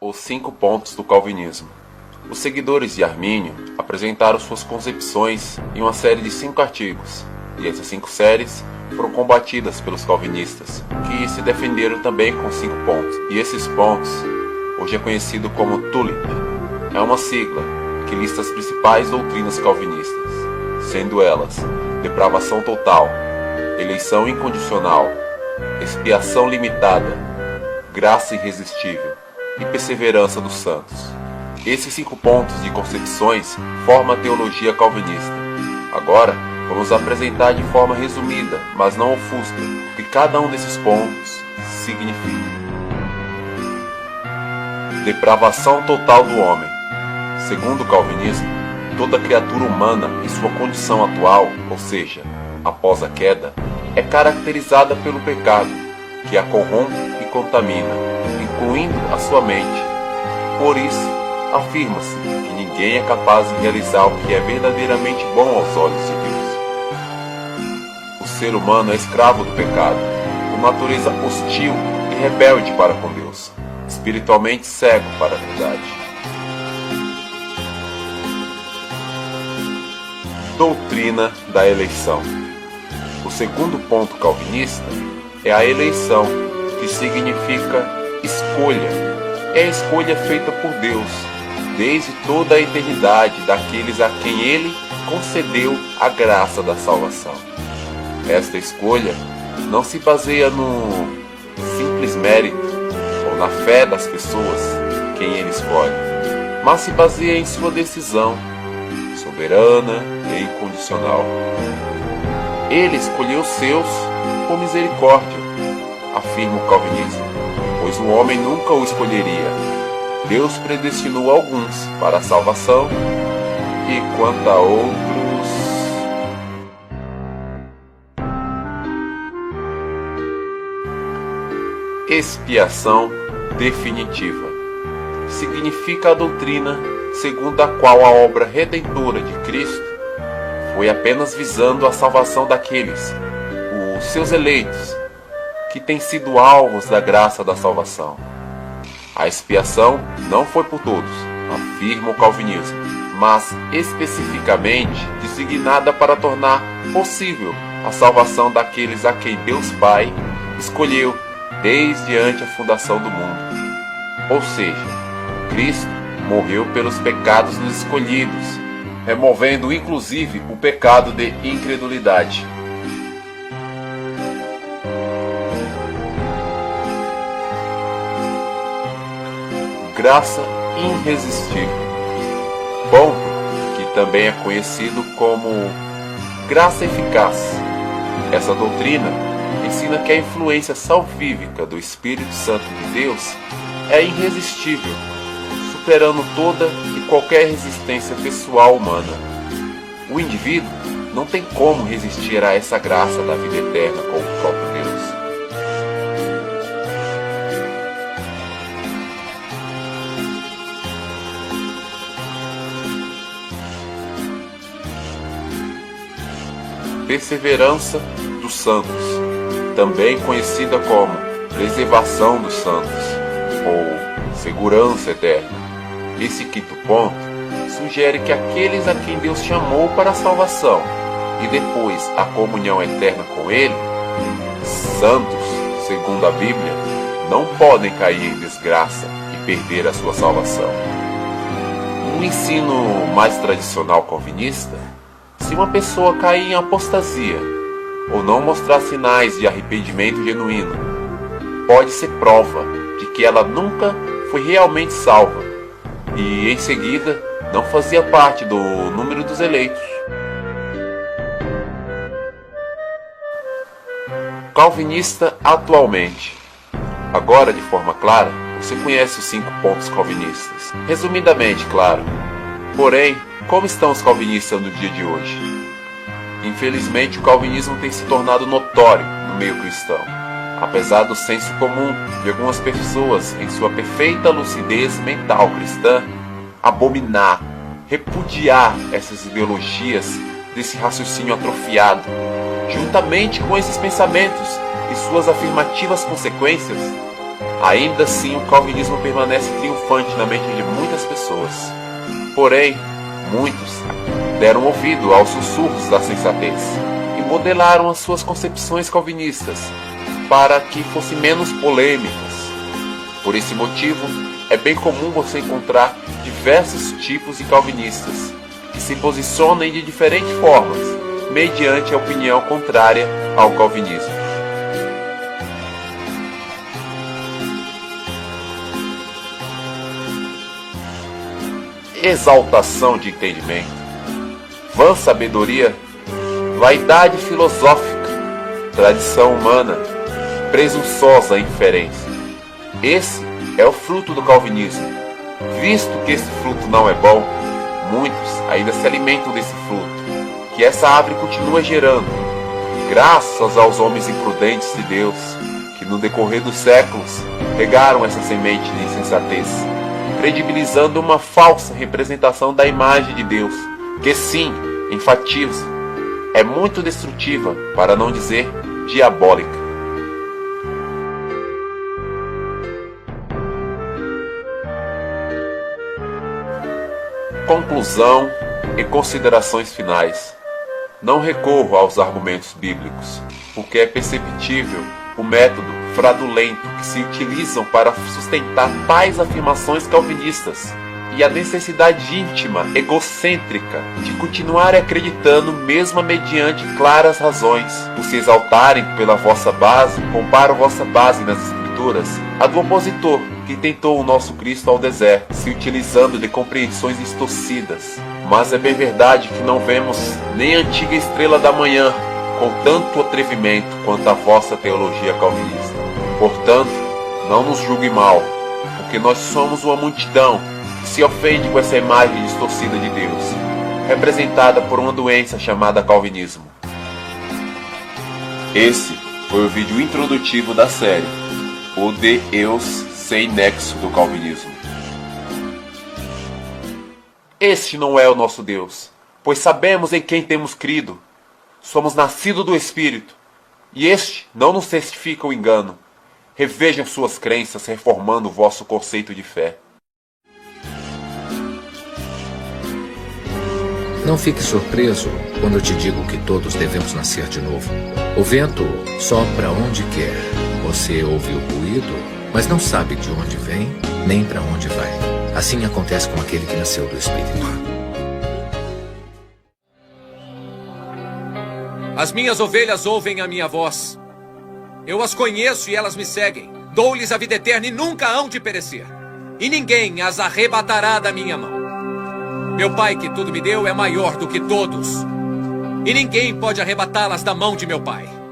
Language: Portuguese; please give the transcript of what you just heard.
Os 5 pontos do calvinismo. Os seguidores de Armínio apresentaram suas concepções em uma série de 5 artigos, e essas 5 séries foram combatidas pelos calvinistas, que se defenderam também com 5 pontos. E esses pontos, hoje é conhecido como TULIP, é uma sigla que lista as principais doutrinas calvinistas, sendo elas depravação total, eleição incondicional, expiação limitada, graça irresistível e perseverança dos santos. Esses 5 pontos de concepções formam a teologia calvinista. Agora, vamos apresentar de forma resumida, mas não ofusca, o que cada um desses pontos significa. Depravação total do homem. Segundo o calvinismo, toda criatura humana em sua condição atual, ou seja, após a queda, é caracterizada pelo pecado, que a corrompe e contamina, incluindo a sua mente. Por isso, afirma-se que ninguém é capaz de realizar o que é verdadeiramente bom aos olhos de Deus. O ser humano é escravo do pecado, por natureza hostil e rebelde para com Deus, espiritualmente cego para a verdade. Doutrina da eleição. O segundo ponto calvinista é a eleição, que significa escolha. É a escolha feita por Deus, desde toda a eternidade, daqueles a quem Ele concedeu a graça da salvação. Esta escolha não se baseia no simples mérito ou na fé das pessoas, quem Ele escolhe, mas se baseia em sua decisão soberana e incondicional. Ele escolheu os seus por misericórdia, afirma o calvinismo, pois o homem nunca o escolheria. Deus predestinou alguns para a salvação, e quanto a outros... Expiação definitiva. Significa a doutrina segundo a qual a obra redentora de Cristo foi apenas visando a salvação daqueles, os seus eleitos, que têm sido alvos da graça da salvação. A expiação não foi por todos, afirma o calvinismo, mas especificamente designada para tornar possível a salvação daqueles a quem Deus Pai escolheu desde antes a fundação do mundo. Ou seja, Cristo morreu pelos pecados dos escolhidos, removendo inclusive o pecado de incredulidade. Graça irresistível. Ponto que também é conhecido como graça eficaz. Essa doutrina ensina que a influência salvífica do Espírito Santo de Deus é irresistível, superando toda e qualquer resistência pessoal humana. O indivíduo não tem como resistir a essa graça da vida eterna com o próprio Deus. Perseverança dos santos, também conhecida como preservação dos santos, ou segurança eterna. Esse 5º ponto sugere que aqueles a quem Deus chamou para a salvação e depois a comunhão eterna com Ele, santos, segundo a Bíblia, não podem cair em desgraça e perder a sua salvação. No ensino mais tradicional calvinista, se uma pessoa cair em apostasia ou não mostrar sinais de arrependimento genuíno, pode ser prova de que ela nunca foi realmente salva e, em seguida, não fazia parte do número dos eleitos. Calvinista atualmente. Agora, de forma clara, você conhece os 5 pontos calvinistas. Resumidamente, claro. Porém, como estão os calvinistas no dia de hoje? Infelizmente, o calvinismo tem se tornado notório no meio cristão, apesar do senso comum de algumas pessoas, em sua perfeita lucidez mental cristã, abominar, repudiar essas ideologias desse raciocínio atrofiado. Juntamente com esses pensamentos e suas afirmativas consequências, Ainda assim, o calvinismo permanece triunfante na mente de muitas pessoas. Porém, muitos deram ouvido aos sussurros da sensatez e modelaram as suas concepções calvinistas para que fossem menos polêmicas. Por esse motivo, é bem comum você encontrar diversos tipos de calvinistas que se posicionam de diferentes formas, mediante a opinião contrária ao calvinismo. Exaltação de entendimento, vã sabedoria, vaidade filosófica, tradição humana, presunçosa inferência. Esse é o fruto do calvinismo. Visto que esse fruto não é bom, muitos ainda se alimentam desse fruto, que essa árvore continua gerando, graças aos homens imprudentes de Deus, que no decorrer dos séculos regaram essa semente de insensatez, credibilizando uma falsa representação da imagem de Deus, que sim, enfatizo, é muito destrutiva, para não dizer diabólica. Conclusão e considerações finais. Não recorro aos argumentos bíblicos, porque é perceptível o método fraudulento que se utilizam para sustentar tais afirmações calvinistas e a necessidade íntima, egocêntrica, de continuar acreditando mesmo mediante claras razões. Por se exaltarem pela vossa base, comparo vossa base nas Escrituras a do opositor que tentou o nosso Cristo ao deserto, se utilizando de compreensões distorcidas. Mas é bem verdade que não vemos nem a antiga estrela da manhã com tanto atrevimento quanto a vossa teologia calvinista. Portanto, não nos julgue mal, porque nós somos uma multidão que se ofende com essa imagem distorcida de Deus, representada por uma doença chamada calvinismo. Esse foi o vídeo introdutivo da série O Deus sem nexo do calvinismo. Este não é o nosso Deus, pois sabemos em quem temos crido. Somos nascidos do Espírito, e este não nos certifica o engano. Revejam suas crenças, reformando o vosso conceito de fé. Não fique surpreso quando eu te digo que todos devemos nascer de novo. O vento sopra onde quer. Você ouve o ruído, mas não sabe de onde vem, nem para onde vai. Assim acontece com aquele que nasceu do Espírito. As minhas ovelhas ouvem a minha voz. Eu as conheço e elas me seguem. Dou-lhes a vida eterna e nunca hão de perecer. E ninguém as arrebatará da minha mão. Meu Pai que tudo me deu é maior do que todos. E ninguém pode arrebatá-las da mão de meu Pai.